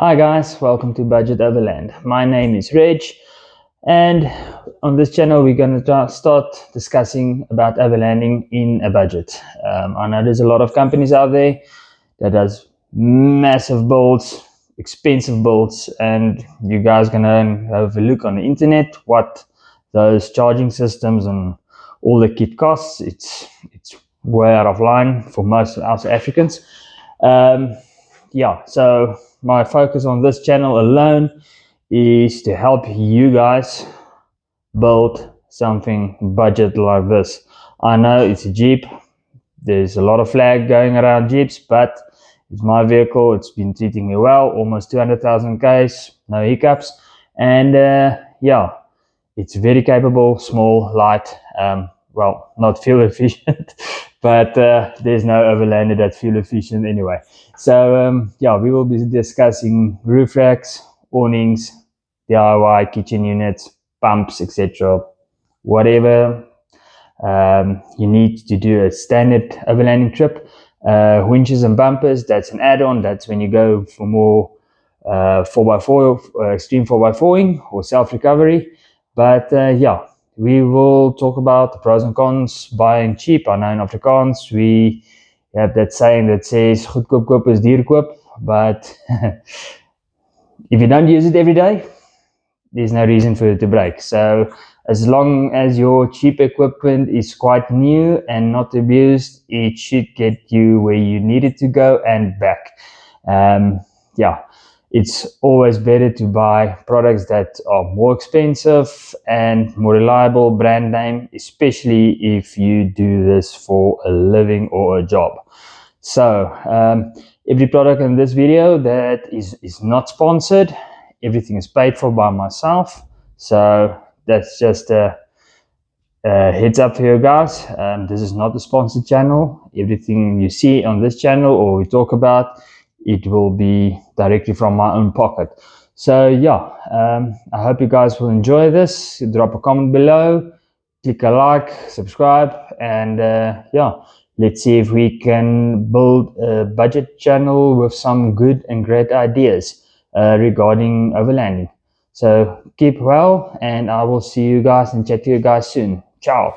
Hi guys, welcome to Budget Overland. My name is Reg, and on this channel we're going to start discussing about overlanding in a budget. I know there's a lot of companies out there that does massive builds, expensive builds, and you guys gonna have a look on the internet what those charging systems and all the kit costs. It's way out of line for most of us Africans. So my focus on this channel alone is to help you guys build something budget like this. I know it's a Jeep. There's a lot of flag going around Jeeps, but it's my vehicle. It's been treating me well. Almost 200,000 Ks, no hiccups, and it's very capable, small, light. Not fuel efficient, but there's no Overlander that's fuel efficient anyway. So we will be discussing roof racks, awnings, DIY kitchen units, pumps, etc. Whatever you need to do a standard overlanding trip. Winches and bumpers, that's an add-on. That's when you go for more 4x4, extreme 4x4ing or self-recovery. But we will talk about the pros and cons buying cheap. I know in Afrikaans we have that saying that says goedkoop koop is duur koop, but if you don't use it every day, there's no reason for it to break. So as long as your cheap equipment is quite new and not abused, it should get you where you need it to go and back. It's always better to buy products that are more expensive and more reliable, brand name, especially if you do this for a living or a job. So every product in this video that is not sponsored, everything is paid for by myself. So that's just a heads up for you guys. This is not a sponsored channel. Everything you see on this channel or we talk about, it will be directly from my own pocket. So I hope you guys will enjoy this. Drop a comment below, click a like, subscribe, and let's see if we can build a budget channel with some good and great ideas regarding overlanding. So keep well, and I will see you guys and chat to you guys soon. Ciao.